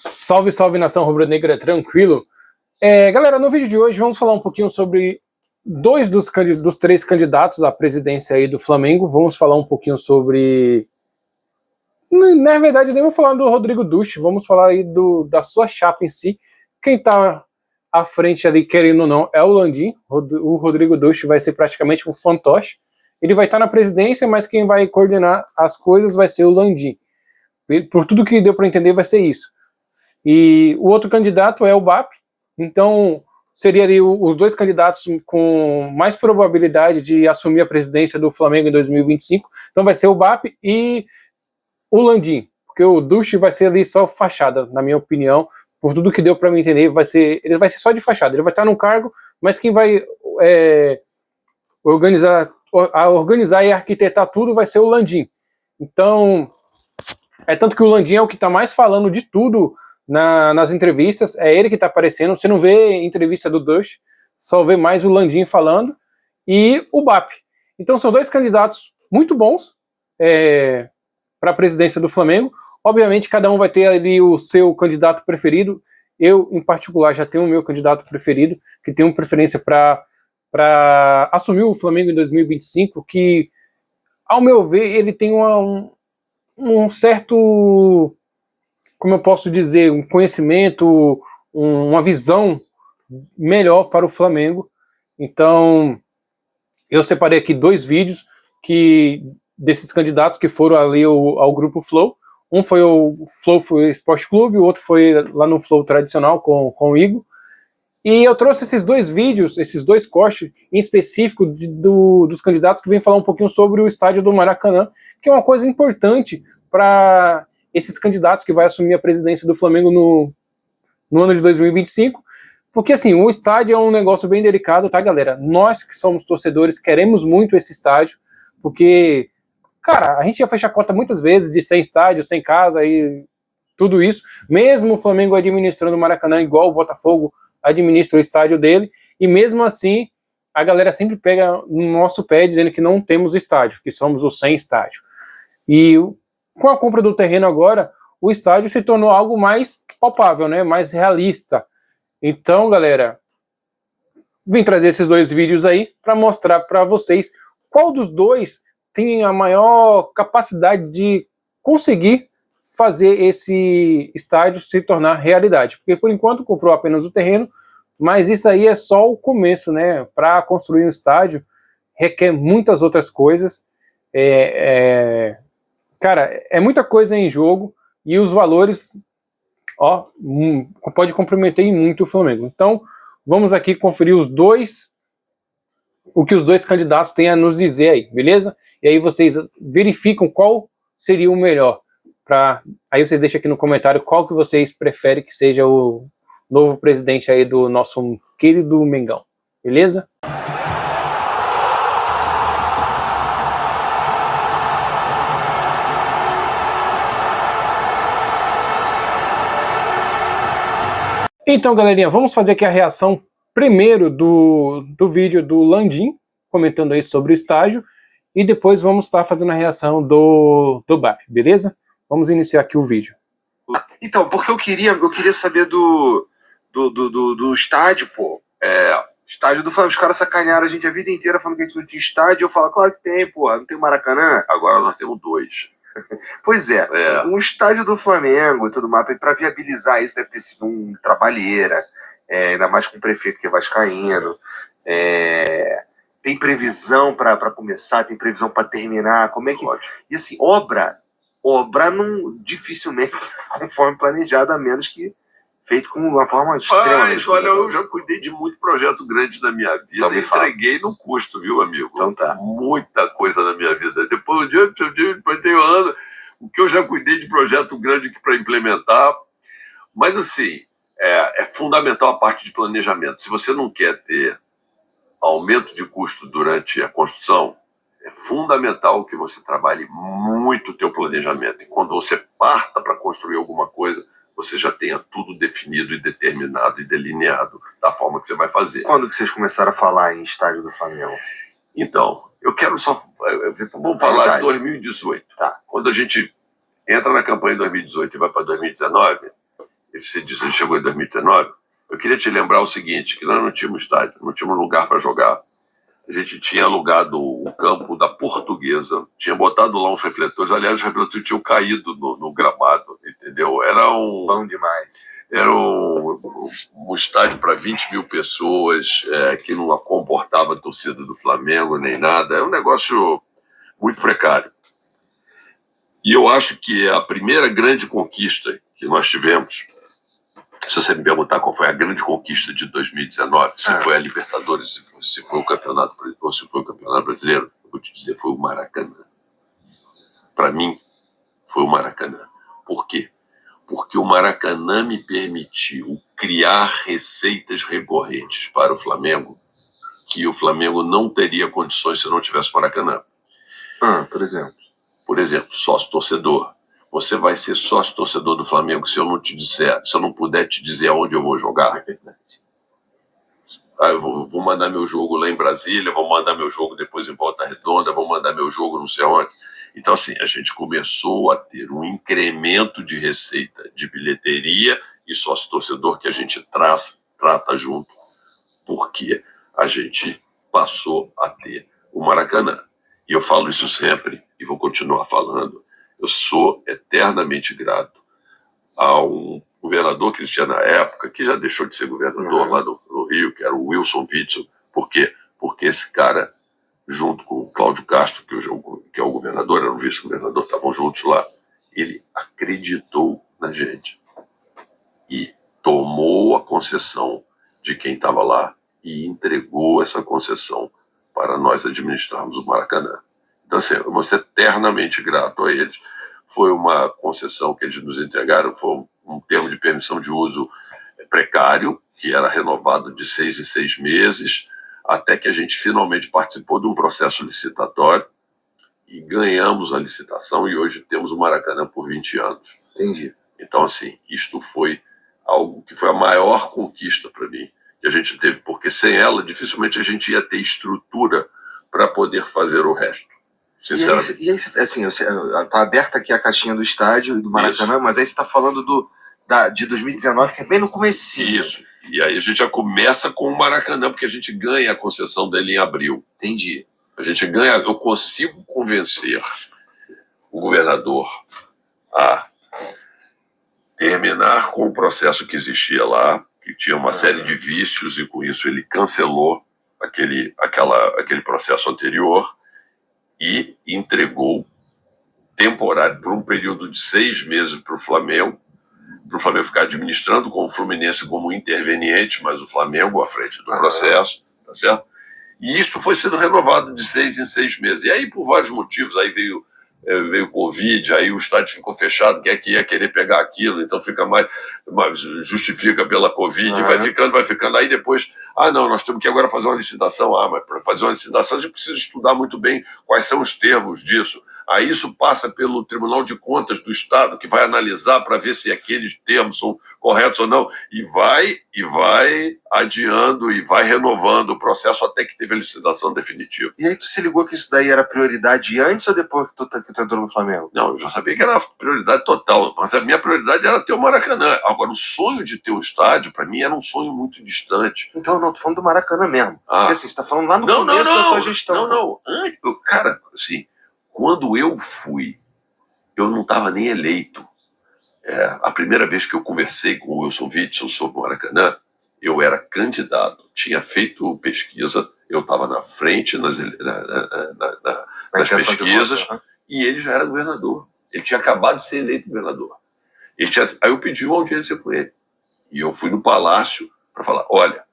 Salve, salve, nação rubro-negra, tranquilo? Galera, no vídeo de hoje vamos falar um pouquinho sobre dois dos três candidatos à presidência aí do Flamengo. Vamos falar um pouquinho sobre... Na verdade, nem vamos falar do Rodrigo Duche, vamos falar aí da sua chapa em si. Quem tá à frente ali, querendo ou não, é o Landim. O Rodrigo Duche vai ser praticamente um fantoche. Ele vai estar na presidência, mas quem vai coordenar as coisas vai ser o Landim. Por tudo que deu para entender, vai ser isso. E o outro candidato é o BAP, então seria ali os dois candidatos com mais probabilidade de assumir a presidência do Flamengo em 2025, então vai ser o BAP e o Landim, porque o Duche vai ser ali só fachada, na minha opinião, por tudo que deu para me entender, ele vai ser só de fachada, ele vai estar no cargo, mas quem vai organizar e arquitetar tudo vai ser o Landim. Então, tanto que o Landim é o que está mais falando de tudo nas entrevistas, é ele que está aparecendo. Você não vê entrevista do Duche, só vê mais o Landim falando e o BAP. Então são dois candidatos muito bons para a presidência do Flamengo. Obviamente cada um vai ter ali o seu candidato preferido. Eu, em particular, já tenho o meu candidato preferido, que tem uma preferência para assumir o Flamengo em 2025, que, ao meu ver, ele tem um certo... como eu posso dizer, um conhecimento, uma visão melhor para o Flamengo. Então, eu separei aqui dois vídeos desses candidatos que foram ali ao Grupo Flow. Um foi o Flow Esporte Clube, o outro foi lá no Flow tradicional com o Igor. E eu trouxe esses dois vídeos, esses dois cortes em específico dos candidatos que vêm falar um pouquinho sobre o estádio do Maracanã, que é uma coisa importante para esses candidatos que vai assumir a presidência do Flamengo no ano de 2025, porque assim, o estádio é um negócio bem delicado, tá, galera? Nós que somos torcedores queremos muito esse estádio, porque, cara, a gente ia fechar conta muitas vezes de sem estádio, sem casa e tudo isso, mesmo o Flamengo administrando o Maracanã igual o Botafogo administra o estádio dele, e mesmo assim a galera sempre pega no nosso pé dizendo que não temos estádio, que somos o sem estádio. E com a compra do terreno agora, o estádio se tornou algo mais palpável, né? Mais realista. Então, galera, vim trazer esses dois vídeos aí para mostrar para vocês qual dos dois tem a maior capacidade de conseguir fazer esse estádio se tornar realidade. Porque, por enquanto, comprou apenas o terreno, mas isso aí é só o começo, né? Para construir um estádio, requer muitas outras coisas. Cara, é muita coisa em jogo e os valores, ó, pode comprometer muito o Flamengo. Então, vamos aqui conferir o que os dois candidatos têm a nos dizer aí, beleza? E aí vocês verificam qual seria o melhor. Aí vocês deixam aqui no comentário qual que vocês preferem que seja o novo presidente aí do nosso querido Mengão, beleza? Então, galerinha, vamos fazer aqui a reação primeiro do vídeo do Landim, comentando aí sobre o estágio, e depois vamos estar fazendo a reação do BAP, beleza? Vamos iniciar aqui o vídeo. Então, porque eu queria saber do estádio, pô. Estádio do Flamengo, os caras sacanearam a gente a vida inteira falando que a gente não tinha estádio. Eu falo, claro que tem, pô, não tem Maracanã? Agora nós temos dois. Pois um estádio do Flamengo e tudo mais, para viabilizar isso deve ter sido um trabalheira, ainda mais com o prefeito que é vascaíno. Tem previsão para começar, tem previsão para terminar, como é que... Pode. E assim, obra não, dificilmente conforme planejado, a menos que feito com uma forma extremamente... Mas, olha, eu já cuidei de muito projeto grande na minha vida, então, entreguei no custo, viu, amigo? Então tá. Muita coisa na minha vida. Depois tenho anos, o que eu já cuidei de projeto grande para implementar. Mas, assim, é fundamental a parte de planejamento. Se você não quer ter aumento de custo durante a construção, é fundamental que você trabalhe muito o teu planejamento. E quando você parta para construir alguma coisa, você já tenha tudo definido e determinado e delineado da forma que você vai fazer. Quando que vocês começaram a falar em estádio do Flamengo? Então, eu quero só... Vamos falar de 2018. Tá. Quando a gente entra na campanha em 2018 e vai para 2019, você disse, ele chegou em 2019, eu queria te lembrar o seguinte, que nós não tínhamos estádio, não tínhamos lugar para jogar. A gente tinha alugado o campo da Portuguesa, tinha botado lá uns refletores, aliás, os refletores tinham caído no gramado, entendeu? Era Bom demais. Era um estádio para 20 mil pessoas, que não comportava a torcida do Flamengo nem nada. É um negócio muito precário. E eu acho que a primeira grande conquista que nós tivemos, se você me perguntar qual foi a grande conquista de 2019, se foi a Libertadores, se foi o Campeonato ou se foi o Campeonato Brasileiro, eu vou te dizer, foi o Maracanã. Para mim, foi o Maracanã. Por quê? Porque o Maracanã me permitiu criar receitas recorrentes para o Flamengo que o Flamengo não teria condições se não tivesse Maracanã. Por exemplo? Por exemplo, sócio-torcedor. Você vai ser sócio-torcedor do Flamengo se eu não te disser, se eu não puder te dizer aonde eu vou jogar. É verdade. Eu vou mandar meu jogo lá em Brasília, vou mandar meu jogo depois em Volta Redonda, vou mandar meu jogo não sei onde. Então, assim, a gente começou a ter um incremento de receita de bilheteria e sócio-torcedor que a gente trata junto, porque a gente passou a ter o Maracanã. E eu falo isso sempre e vou continuar falando. Eu sou eternamente grato a um governador que existia na época, que já deixou de ser governador lá no Rio, que era o Wilson Witzel. Por quê? Porque esse cara, junto com o Cláudio Castro, que é o governador, era o vice-governador, estavam juntos lá, ele acreditou na gente e tomou a concessão de quem estava lá e entregou essa concessão para nós administrarmos o Maracanã. Então, assim, eu vou ser eternamente grato a eles. Foi uma concessão que eles nos entregaram, foi um termo de permissão de uso precário, que era renovado de 6 em 6 meses, até que a gente finalmente participou de um processo licitatório e ganhamos a licitação e hoje temos o Maracanã por 20 anos. Entendi. Então, assim, isto foi algo que foi a maior conquista para mim que a gente teve, porque sem ela dificilmente a gente ia ter estrutura para poder fazer o resto. Sinceramente. E aí assim, tá aberta aqui a caixinha do estádio e do Maracanã, mas aí você está falando de 2019, que é bem no comecinho. Isso. E aí a gente já começa com o Maracanã, porque a gente ganha a concessão dele em abril. Entendi. A gente ganha, eu consigo convencer o governador a terminar com o processo que existia lá, que tinha uma série de vícios, e com isso ele cancelou aquele processo anterior e entregou temporário por um período de 6 meses para o Flamengo ficar administrando com o Fluminense como interveniente, mas o Flamengo à frente do processo, tá certo? E isto foi sendo renovado de 6 em 6 meses. E aí, por vários motivos, aí veio o Covid, aí o estádio ficou fechado, quem é que ia querer pegar aquilo, então fica mais justifica pela Covid, vai ficando, aí depois, não, nós temos que agora fazer uma licitação, mas para fazer uma licitação a gente precisa estudar muito bem quais são os termos disso, aí isso passa pelo Tribunal de Contas do Estado, que vai analisar para ver se aqueles termos são corretos ou não, e vai adiando e vai renovando o processo até que teve a licitação definitiva. E aí tu se ligou que isso daí era prioridade antes ou depois que tu entrou no Flamengo? Não, eu já sabia que era prioridade total, mas a minha prioridade era ter o Maracanã. Agora, o sonho de ter o estádio, para mim, era um sonho muito distante. Então, não, tô falando do Maracanã mesmo. Porque assim, você tá falando lá no começo da tua gestão. Não. Cara, assim, quando eu fui, eu não estava nem eleito. A primeira vez que eu conversei com o Wilson Witzel sobre o Maracanã, eu era candidato, tinha feito pesquisa, eu estava na frente nas pesquisas, e ele já era governador. Ele tinha acabado de ser eleito governador. Aí eu pedi uma audiência com ele. E eu fui no Palácio para falar, olha,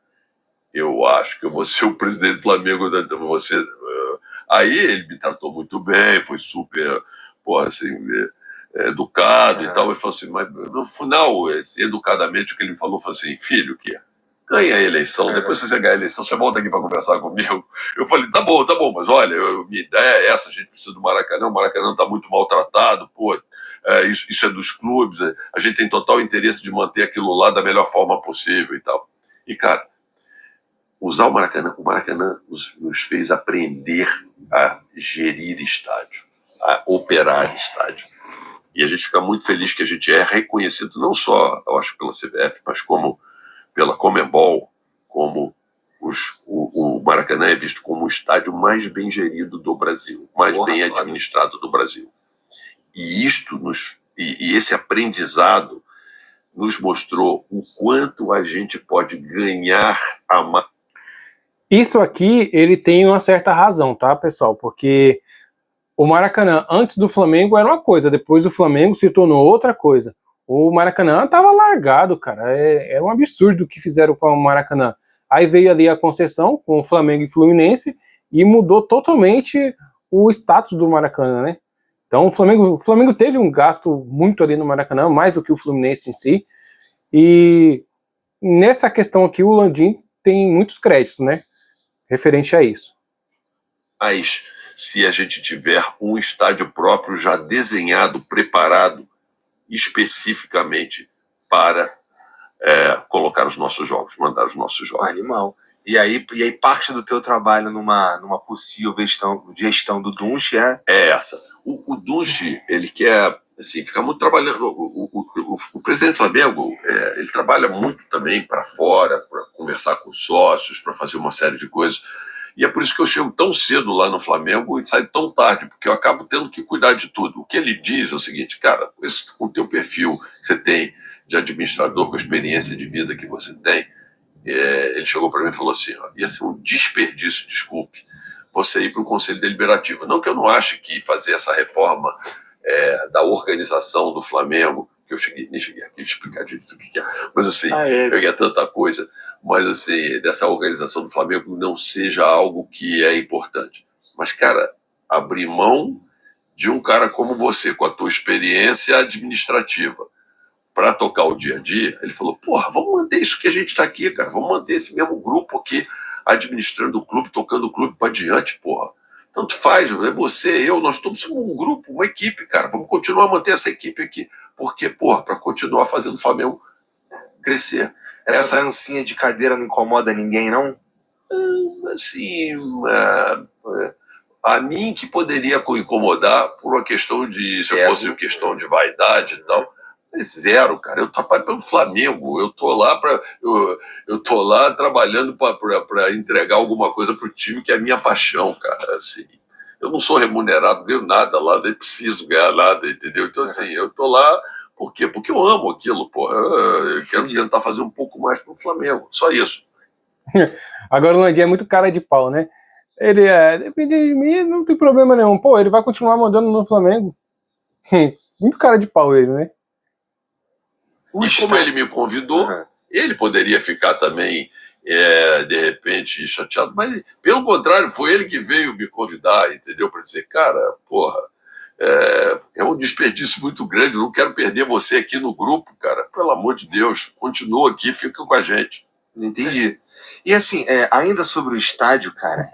eu acho que eu vou ser o presidente do Flamengo, você... Aí ele me tratou muito bem, foi super, educado e tal. Ele falou assim, mas no final, educadamente, o que ele me falou foi assim, filho, ganha a eleição, depois que você ganhar a eleição, você volta aqui para conversar comigo. Eu falei, tá bom, mas olha, minha ideia é essa, a gente precisa do Maracanã, o Maracanã está muito maltratado, isso é dos clubes, a gente tem total interesse de manter aquilo lá da melhor forma possível e tal. E, cara, usar o Maracanã nos fez aprender a gerir estádio, a operar estádio. E a gente fica muito feliz que a gente é reconhecido não só, eu acho, pela CBF, mas como pela Conmebol, como o Maracanã é visto como o estádio mais bem gerido do Brasil, mais bem administrado do Brasil. E esse aprendizado nos mostrou o quanto a gente pode ganhar a mais. Isso aqui, ele tem uma certa razão, tá, pessoal? Porque o Maracanã, antes do Flamengo, era uma coisa, depois do Flamengo se tornou outra coisa. O Maracanã tava largado, cara. É um absurdo o que fizeram com o Maracanã. Aí veio ali a concessão com o Flamengo e Fluminense e mudou totalmente o status do Maracanã, né? Então o Flamengo teve um gasto muito ali no Maracanã, mais do que o Fluminense em si. E nessa questão aqui, o Landim tem muitos créditos, né? Referente a isso. Mas se a gente tiver um estádio próprio já desenhado, preparado especificamente para colocar os nossos jogos, mandar os nossos jogos. Animal. E aí parte do teu trabalho numa possível gestão do Dunche é essa. O Dunche, ele quer assim, ficar muito trabalhando. O presidente do Flamengo, ele trabalha muito também para fora, para conversar com os sócios, para fazer uma série de coisas. E é por isso que eu chego tão cedo lá no Flamengo e saio tão tarde, porque eu acabo tendo que cuidar de tudo. O que ele diz é o seguinte, cara, com o teu perfil que você tem de administrador, com a experiência de vida que você tem, ele chegou para mim e falou assim, ó, ia ser um desperdício, desculpe, você ir para o Conselho Deliberativo. Não que eu não ache que fazer essa reforma da organização do Flamengo, que eu nem cheguei aqui a explicar direito o que é, mas assim, é tanta coisa, mas assim, dessa organização do Flamengo não seja algo que é importante. Mas, cara, abrir mão de um cara como você, com a tua experiência administrativa, para tocar o dia a dia, ele falou, porra, vamos manter isso que a gente está aqui, cara, vamos manter esse mesmo grupo aqui, administrando o clube, tocando o clube para adiante, porra. Tanto faz, é você, eu, nós todos somos um grupo, uma equipe, cara, vamos continuar a manter essa equipe aqui, porque, porra, para continuar fazendo o Flamengo crescer. Essa dancinha de cadeira não incomoda ninguém, não? Assim, a mim que poderia incomodar por uma questão de, se fosse uma questão de vaidade e tal, zero, cara. Eu trabalho pelo Flamengo. Eu tô lá eu tô lá trabalhando para entregar alguma coisa pro time que é a minha paixão, cara. Assim, eu não sou remunerado, ganho nada lá, nem preciso ganhar nada, entendeu? Então, assim, eu tô lá por quê? Porque eu amo aquilo, pô. Eu quero tentar fazer um pouco mais pro Flamengo. Só isso. Agora o Landim é muito cara de pau, né? Ele depende de mim, não tem problema nenhum. Pô, ele vai continuar mandando no Flamengo. Muito cara de pau ele, né? E como ele me convidou, ele poderia ficar também, de repente, chateado. Mas, pelo contrário, foi ele que veio me convidar, entendeu? Para dizer, cara, porra, é um desperdício muito grande, eu não quero perder você aqui no grupo, cara. Pelo amor de Deus, continua aqui, fica com a gente. Entendi. E assim, ainda sobre o estádio, cara,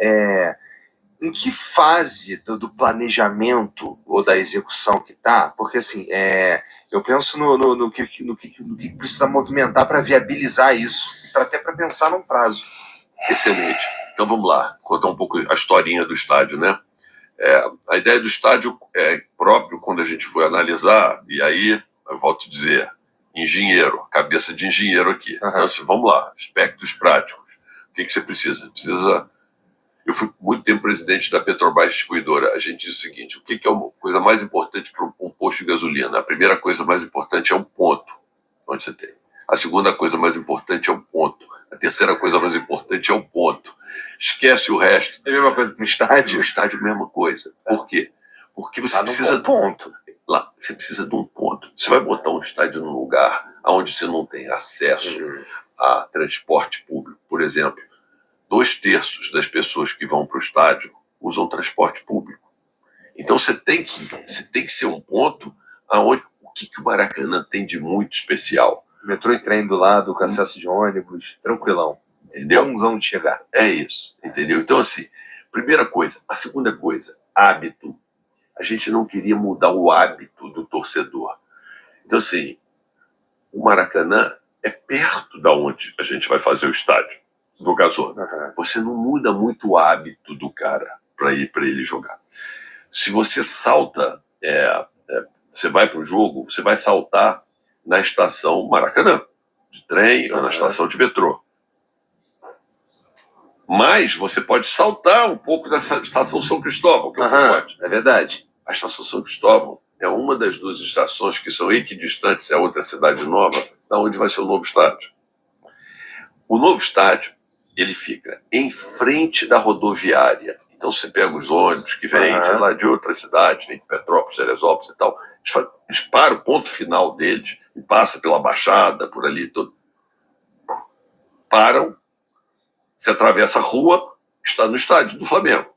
em que fase do planejamento ou da execução que tá? Porque assim, eu penso no que precisa movimentar para viabilizar isso, até para pensar num prazo. Excelente. Então vamos lá, contar um pouco a historinha do estádio, né? A ideia do estádio próprio, quando a gente foi analisar, e aí, eu volto a dizer, engenheiro, cabeça de engenheiro aqui. Então, assim, vamos lá, aspectos práticos. O que você precisa? Eu fui muito tempo presidente da Petrobras Distribuidora. A gente diz o seguinte, o que é a coisa mais importante para um posto de gasolina? A primeira coisa mais importante é um ponto, onde você tem. A segunda coisa mais importante é um ponto. A terceira coisa mais importante é um ponto. Esquece o resto. É a mesma coisa para o estádio? O estádio é a mesma coisa. Por quê? Porque você precisa de um ponto. Lá, você precisa de um ponto. Você vai botar um estádio num lugar onde você não tem acesso a transporte público. Por exemplo, 2/3 das pessoas que vão para o estádio usam transporte público. Então você tem que ser um ponto aonde o que o Maracanã tem de muito especial. Metrô e trem do lado, com acesso de ônibus, tranquilão. Entendeu? Vamos chegar. É isso, entendeu? Então, assim, primeira coisa. A segunda coisa, hábito. A gente não queria mudar o hábito do torcedor. Então, assim, o Maracanã é perto da onde a gente vai fazer o estádio, do gasômetro. Você não muda muito o hábito do cara para ele jogar. Se você salta você vai para o jogo, você vai saltar na estação Maracanã, de trem ou na estação de metrô. Mas você pode saltar um pouco dessa estação São Cristóvão, que pode. É verdade. A estação São Cristóvão é uma das duas estações que são equidistantes, é a outra cidade nova, da onde vai ser o novo estádio. O novo estádio, ele fica em frente da rodoviária. Então você pega os ônibus que vêm, sei lá, de outras cidades, vem de Petrópolis, Teresópolis e tal, eles param o ponto final deles e passa pela Baixada, por ali, todo. Param, você atravessa a rua, está no estádio do Flamengo.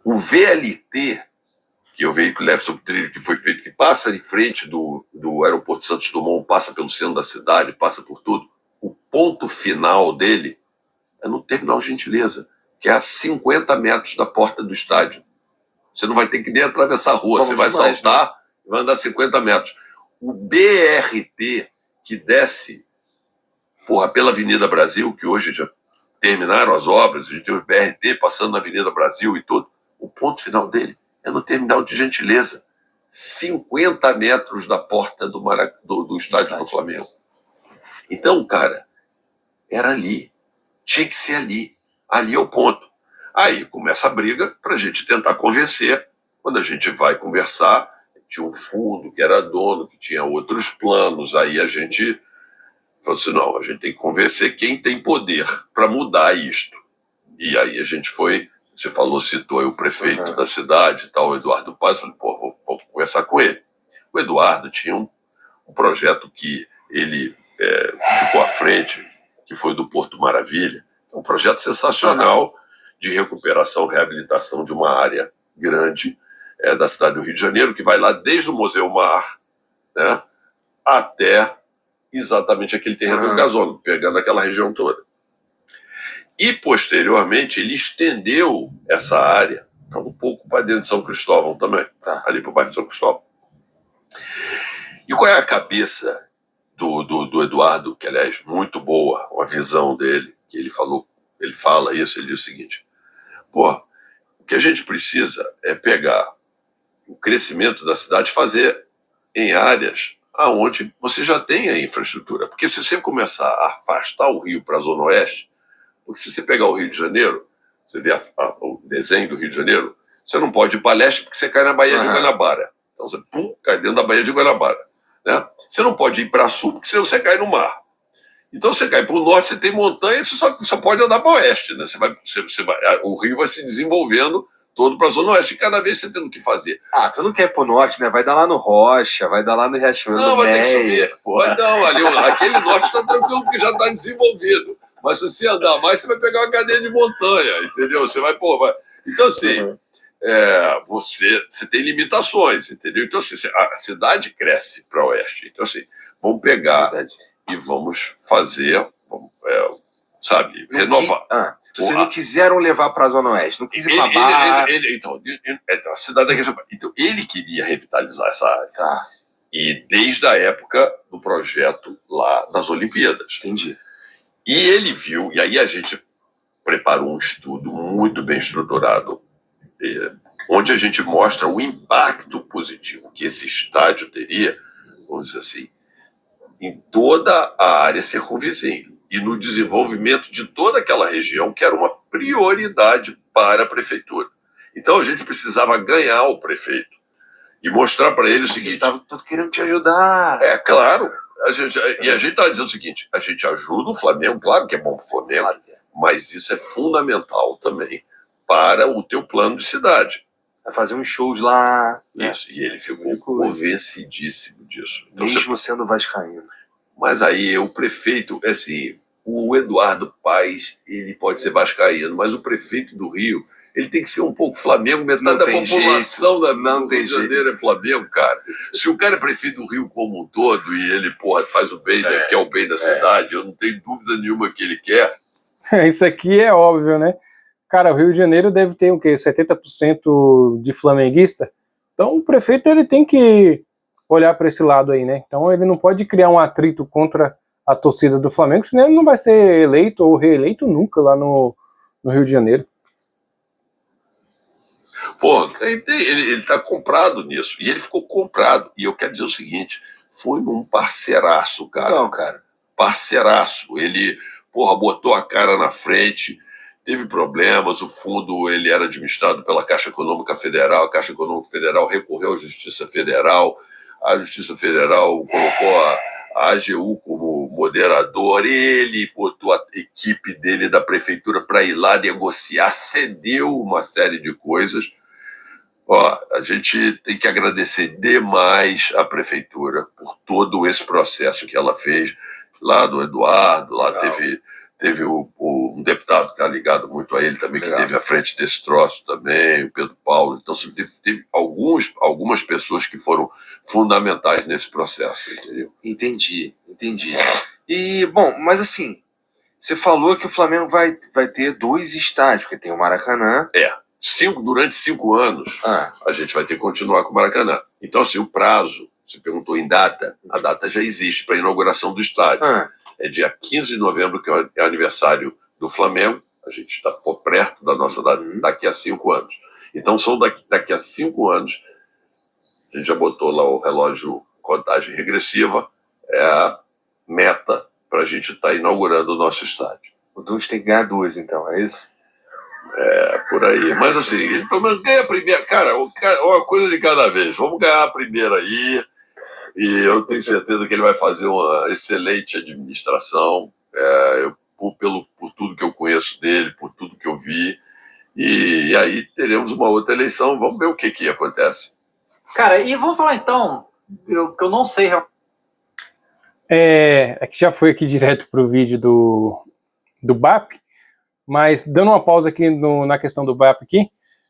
O VLT, que é o veículo leve sobre trilho que foi feito, que passa em frente do aeroporto Santos Dumont, passa pelo centro da cidade, passa por tudo, o ponto final dele é no Terminal Gentileza, que é a 50 metros da porta do estádio. Você não vai ter que nem atravessar a rua, você vai saltar e vai andar 50 metros. O BRT, que desce pela Avenida Brasil, que hoje já terminaram as obras, a gente tem os BRT passando na Avenida Brasil e tudo, o ponto final dele é no Terminal de Gentileza, 50 metros da porta do estádio do Flamengo. Então, cara, era ali, tinha que ser ali. Ali é o ponto. Aí começa a briga para a gente tentar convencer. Quando a gente vai conversar, tinha um fundo que era dono, que tinha outros planos. Aí a gente falou assim, não, a gente tem que convencer quem tem poder para mudar isto. E aí a gente foi, você falou, citou aí o prefeito da cidade e tal, o Eduardo Paz, falei, pô, vou conversar com ele. O Eduardo tinha um projeto que ele ficou à frente, que foi do Porto Maravilha, um projeto sensacional de recuperação, reabilitação de uma área grande da cidade do Rio de Janeiro, que vai lá desde o Museu Mar, né, até exatamente aquele terreno do gasômetro, pegando aquela região toda. E, posteriormente, ele estendeu essa área para um pouco para dentro de São Cristóvão também, ali para o bairro de São Cristóvão. E qual é a cabeça do Eduardo, que, aliás, muito boa, uma visão dele, que ele fala isso, ele diz o seguinte, o que a gente precisa é pegar o crescimento da cidade e fazer em áreas aonde você já tem a infraestrutura. Porque se você começar a afastar o Rio para a Zona Oeste, porque se você pegar o Rio de Janeiro, você vê o desenho do Rio de Janeiro, você não pode ir para leste porque você cai na Baía de Guanabara. Então você cai dentro da Baía de Guanabara. Né? Você não pode ir para sul porque senão você cai no mar. Então você cai para o norte, você tem montanha, você só pode andar para o oeste. Né? O Rio vai se desenvolvendo todo para a Zona Oeste, e cada vez você tendo que fazer. Tu não quer ir pro norte, né? Vai dar lá no Rocha, vai dar lá no Riachuelo. Não, vai ter que subir. Aquele norte está tranquilo porque já está desenvolvido. Mas se você andar mais, você vai pegar uma cadeia de montanha, entendeu? Você vai. Então, assim, você tem limitações, entendeu? Então, assim, a cidade cresce para o oeste. Então, assim, vamos pegar e vamos fazer, renovar. Vocês não quiseram levar para a Zona Oeste, não quis ir para Barra. Então, a cidade então, ele queria revitalizar essa área. E desde a época do projeto lá das Olimpíadas. Entendi. E ele viu, e aí a gente preparou um estudo muito bem estruturado, onde a gente mostra o impacto positivo que esse estádio teria, vamos dizer assim, em toda a área circunvizinha e no desenvolvimento de toda aquela região, que era uma prioridade para a prefeitura. Então a gente precisava ganhar o prefeito e mostrar para ele o seguinte... Vocês estavam todos querendo te ajudar. É claro. A gente está dizendo o seguinte, a gente ajuda o Flamengo, claro que é bom para o Flamengo, mas isso é fundamental também para o teu plano de cidade. Vai fazer uns shows lá. Isso, e ele ficou convencidíssimo disso. Então, mesmo sendo vascaíno. Mas aí o prefeito, assim, o Eduardo Paes, ele pode ser vascaíno, mas o prefeito do Rio, ele tem que ser um pouco Flamengo, metade da população do Rio de Janeiro é Flamengo, cara. Se o cara é prefeito do Rio como um todo e ele, faz o bem, quer o bem da cidade, eu não tenho dúvida nenhuma que ele quer. Isso aqui é óbvio, né? Cara, o Rio de Janeiro deve ter o quê? 70% de flamenguista? Então o prefeito ele tem que olhar para esse lado aí, né? Então ele não pode criar um atrito contra a torcida do Flamengo, senão ele não vai ser eleito ou reeleito nunca lá no Rio de Janeiro. Pô, ele tá comprado nisso. E ele ficou comprado. E eu quero dizer o seguinte, foi um parceiraço, cara. Não, cara. Parceiraço. Ele, porra, botou a cara na frente, teve problemas, o fundo ele era administrado pela Caixa Econômica Federal, a Caixa Econômica Federal recorreu à Justiça Federal, a Justiça Federal colocou a AGU como moderador, ele botou a equipe dele da prefeitura para ir lá negociar, cedeu uma série de coisas. Ó, a gente tem que agradecer demais a prefeitura por todo esse processo que ela fez lá do Eduardo, lá teve um deputado que está ligado muito a ele também, que teve à frente desse troço também, o Pedro Paulo. Então, teve algumas pessoas que foram fundamentais nesse processo, entendeu? Entendi. E, bom, mas assim, você falou que o Flamengo vai ter 2 estádios, porque tem o Maracanã. Durante 5 anos, a gente vai ter que continuar com o Maracanã. Então, assim, o prazo, você perguntou em data, a data já existe para a inauguração do estádio. É dia 15 de novembro, que é aniversário do Flamengo. A gente está perto da nossa data, daqui a 5 anos. Então, são daqui a 5 anos, a gente já botou lá o relógio contagem regressiva, é a meta para a gente estar inaugurando o nosso estádio. O Dulce tem que ganhar 2, então, é isso? É, por aí. Mas assim, ele pelo menos ganha a primeira. Cara, uma coisa de cada vez. Vamos ganhar a primeira aí. E eu tenho certeza que ele vai fazer uma excelente administração. Por tudo que eu conheço dele, por tudo que eu vi. E aí teremos uma outra eleição. Vamos ver o que acontece. Cara, e vamos falar então, que eu não sei. É que já foi aqui direto pro vídeo do BAP, mas dando uma pausa aqui na questão do BAP aqui,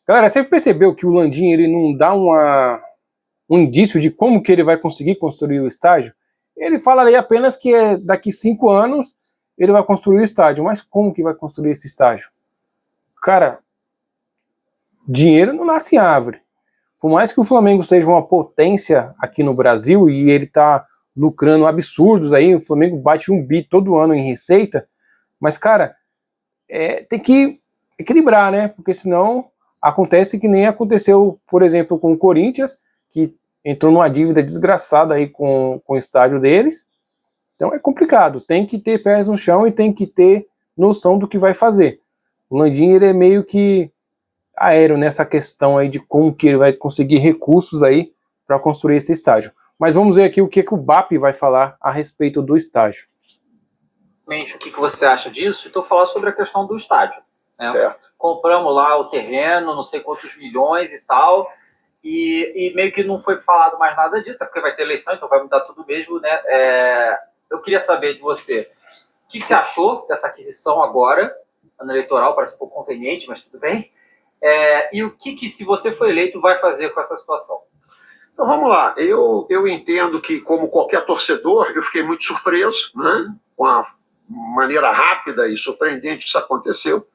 galera, você percebeu que o Landim ele não dá um indício de como que ele vai conseguir construir o estádio? Ele fala ali apenas que daqui 5 anos ele vai construir o estádio, mas como que vai construir esse estádio? Cara, dinheiro não nasce em árvore. Por mais que o Flamengo seja uma potência aqui no Brasil e ele tá lucrando absurdos aí, o Flamengo bate 1 bi todo ano em receita, mas cara, tem que equilibrar, né? Porque senão acontece que nem aconteceu, por exemplo, com o Corinthians, que entrou numa dívida desgraçada aí com o estádio deles. Então é complicado, tem que ter pés no chão e tem que ter noção do que vai fazer. O Landim ele é meio que aéreo nessa questão aí de como que ele vai conseguir recursos aí para construir esse estádio. Mas vamos ver aqui o que o BAP vai falar a respeito do estádio. O que você acha disso? Estou falando sobre a questão do estádio. Né? Certo. Compramos lá o terreno, não sei quantos milhões e tal, e meio que não foi falado mais nada disso, porque vai ter eleição, então vai mudar tudo mesmo, né? Eu queria saber de você, o que você achou dessa aquisição agora, ano eleitoral, parece um pouco conveniente, mas tudo bem. E o que, se você for eleito, vai fazer com essa situação? Então vamos lá, eu entendo que, como qualquer torcedor, eu fiquei muito surpreso, né, com a maneira rápida e surpreendente que isso aconteceu.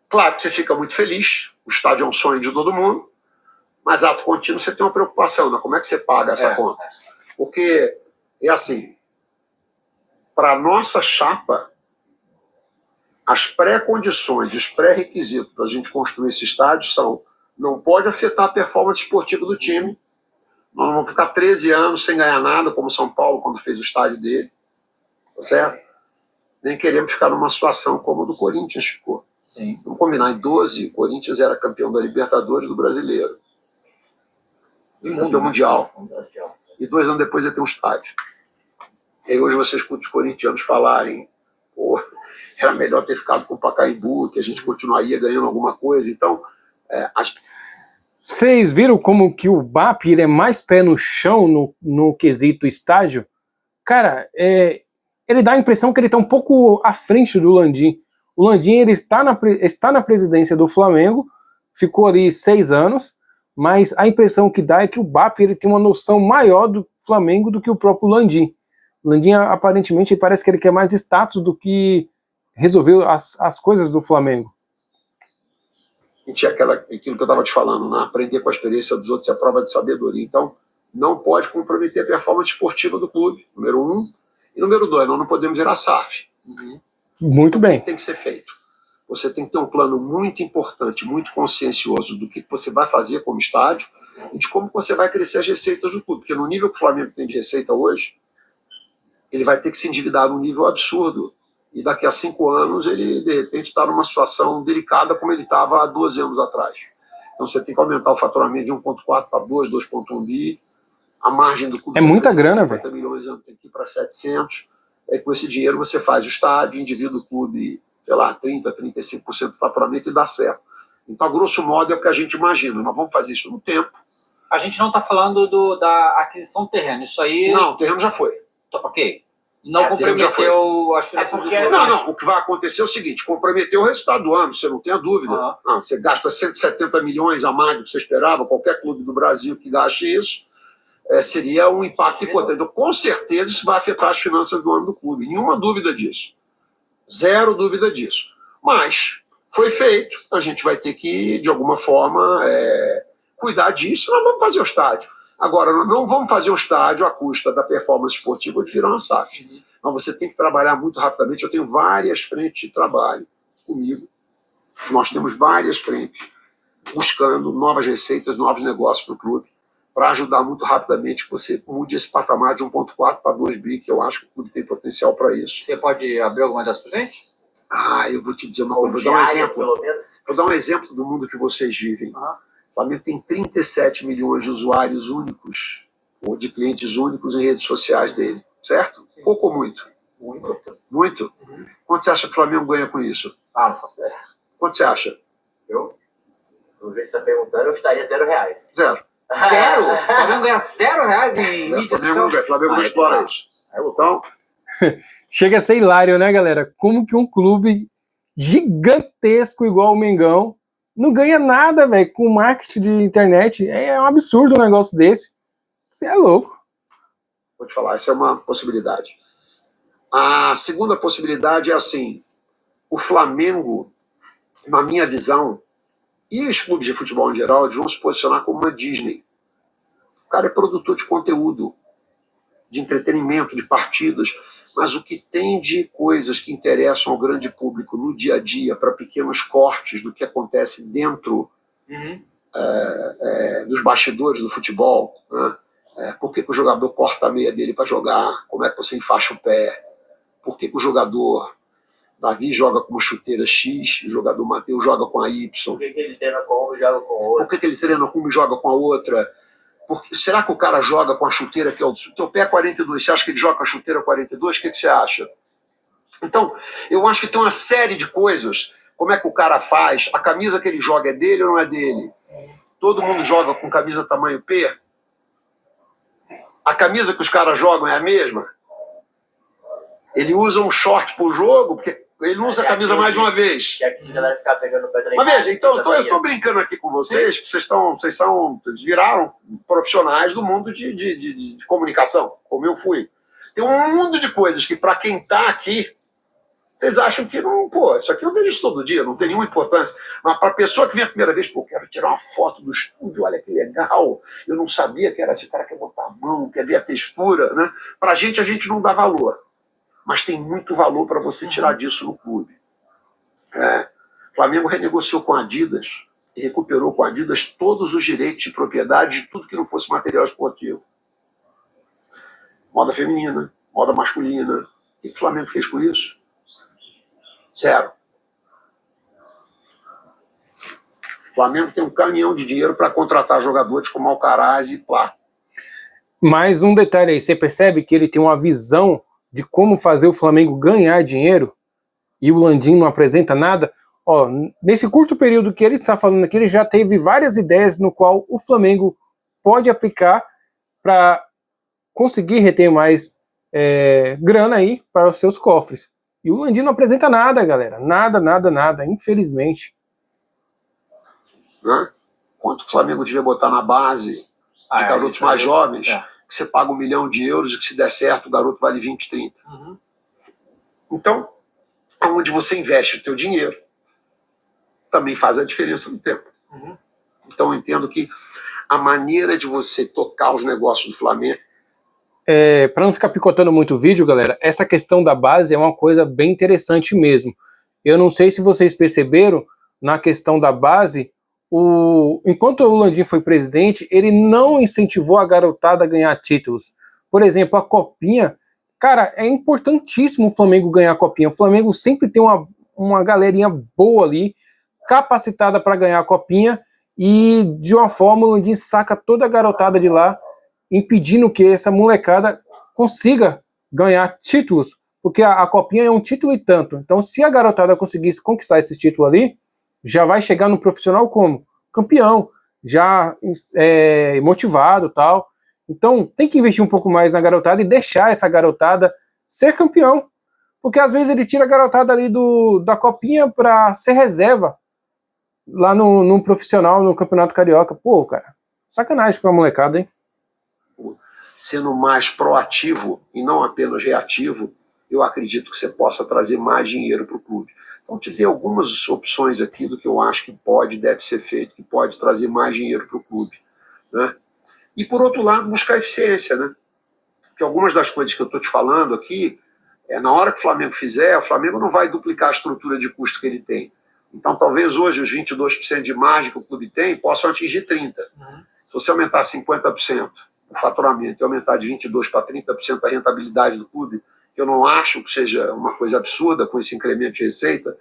Claro que você fica muito feliz, o estádio é um sonho de todo mundo, mas ato contínuo você tem uma preocupação, né? Como é que você paga essa conta? Porque é assim, para a nossa chapa, as pré-condições, os pré-requisitos para a gente construir esse estádio são: não pode afetar a performance esportiva do time, nós não vamos ficar 13 anos sem ganhar nada, como São Paulo quando fez o estádio dele, tá certo? Nem queremos ficar numa situação como a do Corinthians ficou. Sim. Vamos combinar, em 12, o Corinthians era campeão da Libertadores, do Brasileiro. E campeão mundial. E 2 anos depois ia ter um estádio. E aí hoje você escuta os corintianos falarem: pô, era melhor ter ficado com o Pacaembu, que a gente continuaria ganhando alguma coisa. Então, Vocês viram como que o BAP ele é mais pé no chão no quesito estádio? Cara, ele dá a impressão que ele está um pouco à frente do Landim. O Landim ele está na presidência do Flamengo, ficou ali 6 anos, mas a impressão que dá é que o BAP ele tem uma noção maior do Flamengo do que o próprio Landim. O Landim, aparentemente, parece que ele quer mais status do que resolver as coisas do Flamengo. a gente aquilo que eu estava te falando, né? Aprender com a experiência dos outros é a prova de sabedoria. Então, não pode comprometer a performance esportiva do clube, número 1. E número 2, nós não podemos virar SAF. Muito bem. Tem que ser feito. você tem que ter um plano muito importante, muito consciencioso do que você vai fazer como estádio e de como você vai crescer as receitas do clube. Porque no nível que o Flamengo tem de receita hoje, ele vai ter que se endividar num nível absurdo. E daqui a 5 anos ele, de repente, está numa situação delicada como ele estava há 12 anos atrás. Então você tem que aumentar o faturamento de 1,4 para 2, 2,1 bi. A margem do clube é muita grana, velho. 50 milhões tem que ir para 700. Aí com esse dinheiro você faz o estádio, endivídua o clube, sei lá, 30%, 35% do faturamento e dá certo. Então, a grosso modo, é o que a gente imagina. Nós vamos fazer isso no tempo. A gente não está falando da aquisição do terreno. Isso aí... Não, o terreno já foi. Ok. Não comprometeu as finanças do clube. Não. O que vai acontecer é o seguinte, comprometeu o resultado do ano, você não tem a dúvida. Você gasta 170 milhões a mais do que você esperava, qualquer clube do Brasil que gaste isso, seria um impacto importante. Então, com certeza, isso vai afetar as finanças do ano do clube. Nenhuma dúvida disso. Zero dúvida disso. Mas foi feito, a gente vai ter que, de alguma forma, cuidar disso. Nós vamos fazer o estádio. Agora, não vamos fazer o estádio à custa da performance esportiva de virar uma SAF. Mas você tem que trabalhar muito rapidamente. Eu tenho várias frentes de trabalho comigo. Nós temos várias frentes buscando novas receitas, novos negócios para o clube, para ajudar muito rapidamente que você mude esse patamar de 1,4 para 2 bi, que eu acho que o clube tem potencial para isso. Você pode abrir alguma dessas para gente? Eu vou te dizer uma coisa, vou dar um exemplo. Vou dar um exemplo do mundo que vocês vivem. O Flamengo tem 37 milhões de usuários únicos, ou de clientes únicos em redes sociais dele, certo? Sim. Pouco ou muito? Muito? Quanto você acha que o Flamengo ganha com isso? Não faço ideia. Quanto você acha? Do jeito que você está perguntando, eu estaria R$0. Zero. Zero? O Flamengo ganha R$0 em mídia social? O Flamengo não explora isso. Então... Chega a ser hilário, né, galera? Como que um clube gigantesco igual o Mengão não ganha nada, velho, com marketing de internet? É um absurdo um negócio desse. Você é louco. Vou te falar, essa é uma possibilidade. A segunda possibilidade é assim, o Flamengo, na minha visão, e os clubes de futebol em geral, eles vão se posicionar como uma Disney. O cara é produtor de conteúdo, de entretenimento, de partidas, mas o que tem de coisas que interessam ao grande público no dia a dia, para pequenos cortes do que acontece dentro dos bastidores do futebol, né? Por que o jogador corta a meia dele para jogar, como é que você enfaixa o pé, por que o jogador Davi joga com uma chuteira X, o jogador Matheus joga com a Y. Por que ele treina com uma e joga com a outra? Por que ele treina com uma e joga com a outra? Será que o cara joga com a chuteira que é o teu pé é 42? Você acha que ele joga com a chuteira 42? O que você acha? Então, eu acho que tem uma série de coisas. Como é que o cara faz? A camisa que ele joga é dele ou não é dele? Todo mundo joga com camisa tamanho P? A camisa que os caras jogam é a mesma? Ele usa um short pro jogo, porque ele não usa a camisa mais de uma vez. E aqui a galera ficar pegando o pé Mas veja, então eu tô brincando aqui com vocês, porque vocês viraram profissionais do mundo de comunicação, como eu fui. Tem um mundo de coisas que, para quem tá aqui, vocês acham que não, isso aqui eu vejo isso todo dia, não tem nenhuma importância. Mas para a pessoa que vem a primeira vez, quero tirar uma foto do estúdio, olha que legal, eu não sabia que era assim, o cara quer botar a mão, quer ver a textura, né? Pra gente, a gente não dá valor. Mas tem muito valor para você tirar disso no clube. O Flamengo renegociou com a Adidas e recuperou com a Adidas todos os direitos de propriedade de tudo que não fosse material esportivo. Moda feminina, moda masculina. O que o Flamengo fez com isso? Zero. O Flamengo tem um caminhão de dinheiro para contratar jogadores como Alcaraz e Plá. Mais um detalhe aí, você percebe que ele tem uma visão de como fazer o Flamengo ganhar dinheiro e o Landim não apresenta nada? Nesse curto período que ele está falando aqui, ele já teve várias ideias no qual o Flamengo pode aplicar para conseguir reter mais grana aí para os seus cofres. E o Landim não apresenta nada, galera. Nada, infelizmente. Quanto o Flamengo devia botar na base de garotos mais jovens, que você paga €1 milhão e que se der certo o garoto vale 20, 30. Então, onde você investe o teu dinheiro também faz a diferença no tempo. Então eu entendo que a maneira de você tocar os negócios do Flamengo... Para não ficar picotando muito o vídeo, galera, essa questão da base é uma coisa bem interessante mesmo. Eu não sei se vocês perceberam, na questão da base, enquanto o Landim foi presidente, ele não incentivou a garotada a ganhar títulos. Por exemplo, a Copinha, cara, é importantíssimo o Flamengo ganhar a Copinha. O Flamengo sempre tem uma galerinha boa ali, capacitada para ganhar a Copinha, e de uma forma o Landim saca toda a garotada de lá, impedindo que essa molecada consiga ganhar títulos, porque a Copinha é um título e tanto. Então, se a garotada conseguisse conquistar esse título ali, já vai chegar no profissional como campeão, já motivado, tal. Então, tem que investir um pouco mais na garotada e deixar essa garotada ser campeão, porque às vezes ele tira a garotada ali da Copinha para ser reserva lá no profissional, no Campeonato Carioca. Pô, cara, sacanagem com a molecada, hein? Sendo mais proativo e não apenas reativo, eu acredito que você possa trazer mais dinheiro para o clube. Então, te dei algumas opções aqui do que eu acho que pode, deve ser feito, que pode trazer mais dinheiro para o clube, né? E, por outro lado, buscar eficiência, né? Porque algumas das coisas que eu estou te falando aqui, na hora que o Flamengo fizer, o Flamengo não vai duplicar a estrutura de custos que ele tem. Então, talvez hoje os 22% de margem que o clube tem possam atingir 30%. Se você aumentar 50% o faturamento e aumentar de 22% para 30% a rentabilidade do clube, que eu não acho que seja uma coisa absurda com esse incremento de receita,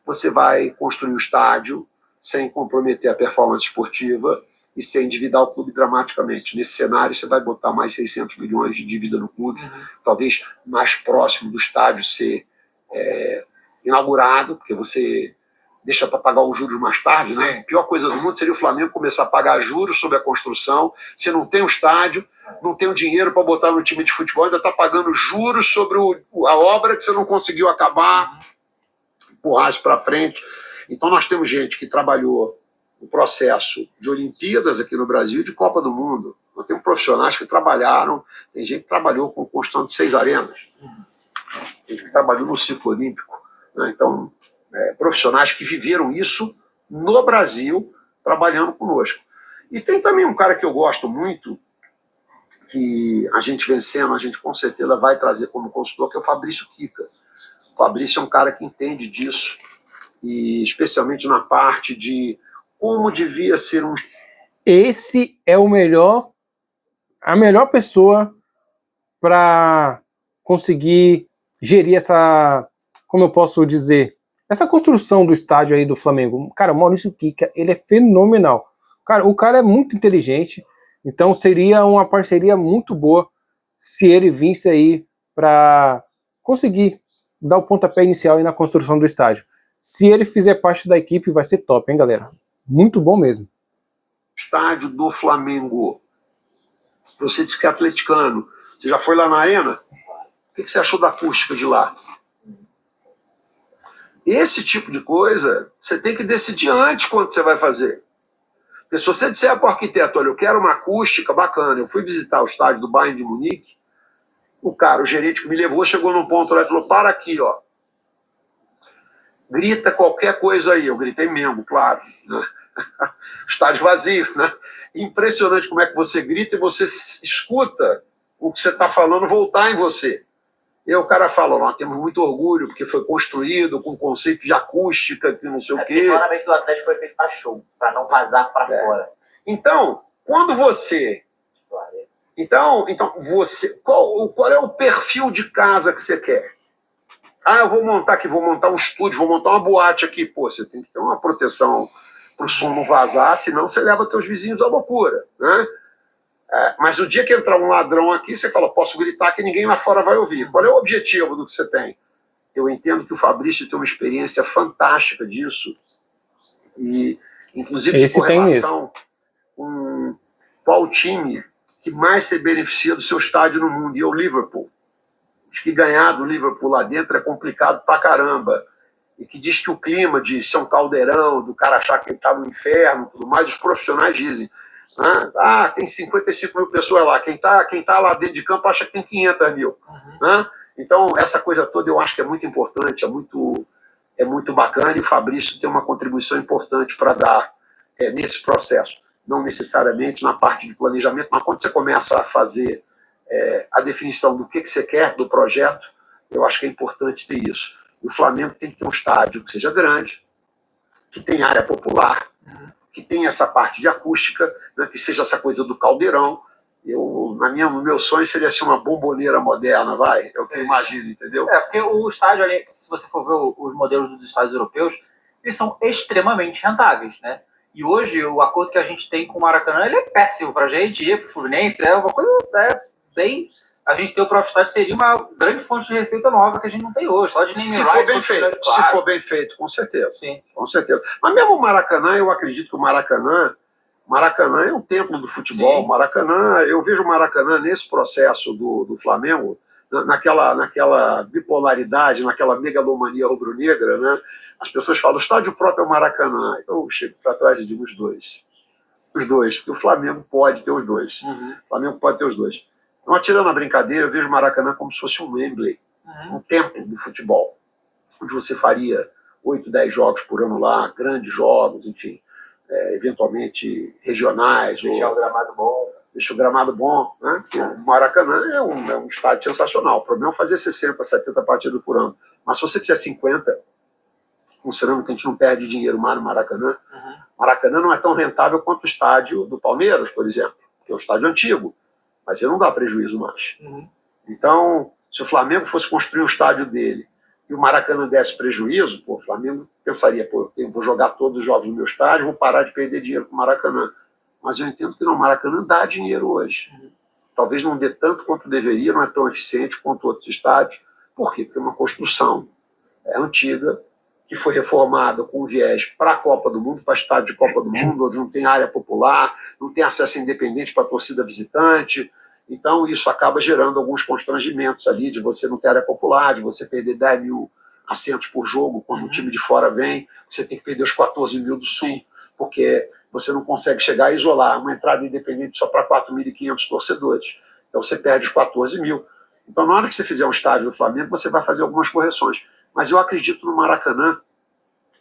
você vai construir um estádio sem comprometer a performance esportiva e sem endividar o clube dramaticamente. Nesse cenário, você vai botar mais 600 milhões de dívida no clube, talvez mais próximo do estádio ser inaugurado, porque você deixa para pagar os juros mais tarde, né? A pior coisa do mundo seria o Flamengo começar a pagar juros sobre a construção. Você não tem um estádio, não tem o dinheiro para botar no time de futebol, ainda está pagando juros sobre a obra que você não conseguiu acabar, empurrar isso para frente. Então nós temos gente que trabalhou no processo de Olimpíadas aqui no Brasil e de Copa do Mundo. Nós temos profissionais que trabalharam, tem gente que trabalhou com construção de 6 arenas, tem gente que trabalhou no ciclo olímpico, né? Então, profissionais que viveram isso no Brasil, trabalhando conosco. E tem também um cara que eu gosto muito, que a gente vencendo, a gente com certeza vai trazer como consultor, que é o Fabrício Kika. O Fabrício é um cara que entende disso, e especialmente na parte de como devia ser um... Esse é a melhor pessoa para conseguir gerir essa, como eu posso dizer, essa construção do estádio aí do Flamengo. Cara, o Maurício Kika, ele é fenomenal. Cara, o cara é muito inteligente, então seria uma parceria muito boa se ele vinsse aí para conseguir dar o pontapé inicial aí na construção do estádio. Se ele fizer parte da equipe, vai ser top, hein, galera? Muito bom mesmo. Estádio do Flamengo. Você disse que é atleticano. Você já foi lá na arena? O que você achou da acústica de lá? Esse tipo de coisa, você tem que decidir antes quando você vai fazer. Porque se você disser para o arquiteto, olha, eu quero uma acústica bacana, eu fui visitar o estádio do Bayern de Munique, o gerente que me levou, chegou num ponto lá e falou, para aqui, ó. Grita qualquer coisa aí. Eu gritei mesmo, claro, né? Estádio vazio, né? Impressionante como é que você grita e você escuta o que você está falando voltar em você. E aí o cara fala, nós temos muito orgulho, porque foi construído com conceito de acústica, que não sei o quê. Claramente do Atlético foi feito para show, para não vazar para fora. Então, quando você... Então você... Qual é o perfil de casa que você quer? Ah, eu vou montar aqui, vou montar um estúdio, vou montar uma boate aqui. Pô, você tem que ter uma proteção para o som não vazar, senão você leva teus vizinhos à loucura, né? Mas o dia que entrar um ladrão aqui, você fala, posso gritar que ninguém lá fora vai ouvir. Qual é o objetivo do que você tem? Eu entendo que o Fabrício tem uma experiência fantástica disso, e inclusive de correlação com qual time que mais se beneficia do seu estádio no mundo, e é o Liverpool. Diz que ganhar do Liverpool lá dentro é complicado pra caramba, e que diz que o clima de ser um caldeirão, do cara achar que ele está no inferno, tudo mais, os profissionais dizem, né? Tem 55 mil pessoas lá, quem tá lá dentro de campo acha que tem 500 mil. Né? Então, essa coisa toda eu acho que é muito importante, é muito bacana, e o Fabrício tem uma contribuição importante para dar nesse processo. Não necessariamente na parte de planejamento, mas quando você começa a fazer a definição do que você quer do projeto, eu acho que é importante ter isso. E o Flamengo tem que ter um estádio que seja grande, que tenha área popular, que tenha essa parte de acústica, né, que seja essa coisa do caldeirão. No meu sonho seria ser uma bomboneira moderna, vai. É o que eu imagino, entendeu? Porque o estádio ali, se você for ver os modelos dos estádios europeus, eles são extremamente rentáveis, né? E hoje o acordo que a gente tem com o Maracanã, ele é péssimo pra gente ir pro Fluminense, é uma coisa bem... A gente ter o próprio estádio seria uma grande fonte de receita nova que a gente não tem hoje. Só de Se for bem feito, se for bem feito, com certeza. Sim. Com certeza. Mas mesmo o Maracanã, eu acredito que o Maracanã é um templo do futebol. Sim. Maracanã, eu vejo o Maracanã nesse processo do Flamengo, naquela bipolaridade, naquela megalomania rubro-negra, né? As pessoas falam, o estádio próprio é o Maracanã. Então eu chego para trás e digo os dois. Os dois, porque o Flamengo pode ter os dois. O Flamengo pode ter os dois. Então, tirando a brincadeira, eu vejo o Maracanã como se fosse um Wembley, um templo do futebol, onde você faria 8, 10 jogos por ano lá, grandes jogos, enfim, eventualmente regionais. Deixar o gramado bom. Deixa o gramado bom, né? O Maracanã é um estádio sensacional. O problema é fazer 60, 70 partidas por ano. Mas se você fizer 50, considerando que a gente não perde dinheiro mais no Maracanã, Maracanã não é tão rentável quanto o estádio do Palmeiras, por exemplo, que é um estádio antigo, mas ele não dá prejuízo mais. Então, se o Flamengo fosse construir um estádio dele e o Maracanã desse prejuízo, o Flamengo pensaria, eu vou jogar todos os jogos no meu estádio, vou parar de perder dinheiro com o Maracanã. Mas eu entendo que não, o Maracanã dá dinheiro hoje. Talvez não dê tanto quanto deveria, não é tão eficiente quanto outros estádios. Por quê? Porque é uma construção antiga, que foi reformada com viés para a Copa do Mundo, para estádio de Copa do Mundo, onde não tem área popular, não tem acesso independente para a torcida visitante. Então isso acaba gerando alguns constrangimentos ali, de você não ter área popular, de você perder 10 mil assentos por jogo, quando o time de fora vem, você tem que perder os 14 mil do Sul, porque você não consegue chegar a isolar uma entrada independente só para 4.500 torcedores. Então você perde os 14 mil. Então na hora que você fizer um estádio do Flamengo, você vai fazer algumas correções. Mas eu acredito no Maracanã,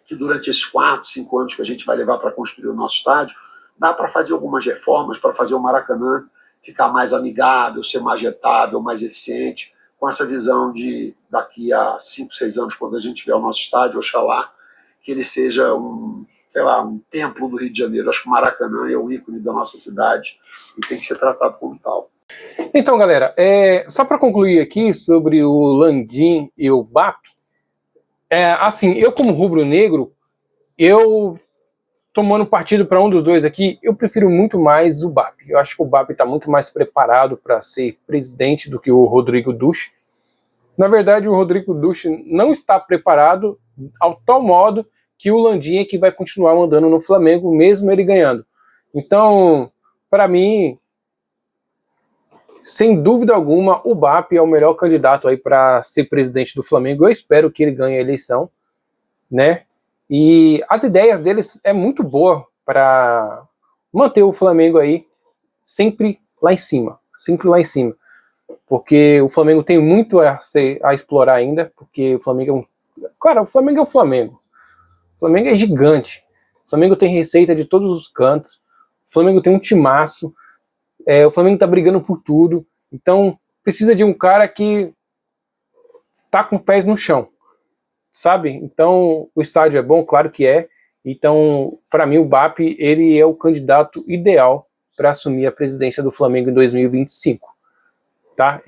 que durante esses 4, 5 anos que a gente vai levar para construir o nosso estádio, dá para fazer algumas reformas, para fazer o Maracanã ficar mais amigável, ser mais rentável, mais eficiente, com essa visão de daqui a 5, 6 anos, quando a gente tiver o nosso estádio, oxalá, que ele seja um templo do Rio de Janeiro. Acho que o Maracanã é o ícone da nossa cidade e tem que ser tratado como tal. Então, galera, só para concluir aqui sobre o Landim e o BAP, assim, eu como rubro-negro, eu tomando partido para um dos dois aqui, eu prefiro muito mais o BAP. Eu acho que o BAP está muito mais preparado para ser presidente do que o Rodrigo Duche. Na verdade, o Rodrigo Duche não está preparado ao tal modo que o Landim é que vai continuar mandando no Flamengo, mesmo ele ganhando. Então, para mim, sem dúvida alguma, o BAP é o melhor candidato aí para ser presidente do Flamengo. Eu espero que ele ganhe a eleição, né? E as ideias deles é muito boa para manter o Flamengo aí sempre lá em cima, porque o Flamengo tem muito a explorar ainda, porque o Flamengo o Flamengo é o Flamengo. O Flamengo é gigante. O Flamengo tem receita de todos os cantos. O Flamengo tem um timaço. O Flamengo tá brigando por tudo. Então precisa de um cara que tá com pés no chão, sabe? Então o estádio é bom, claro que é. Então, para mim, o BAP ele é o candidato ideal para assumir a presidência do Flamengo em 2025. Tá?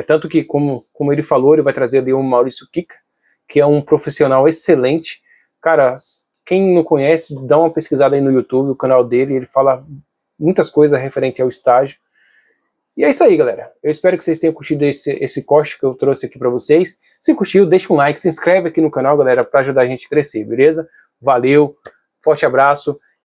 Tanto que, como ele falou, ele vai trazer ali o Maurício Kika, que é um profissional excelente. Cara, quem não conhece, dá uma pesquisada aí no YouTube, o canal dele, ele fala muitas coisas referente ao estágio. E é isso aí, galera. Eu espero que vocês tenham curtido esse corte que eu trouxe aqui para vocês. Se curtiu, deixa um like, se inscreve aqui no canal, galera, para ajudar a gente a crescer, beleza? Valeu, forte abraço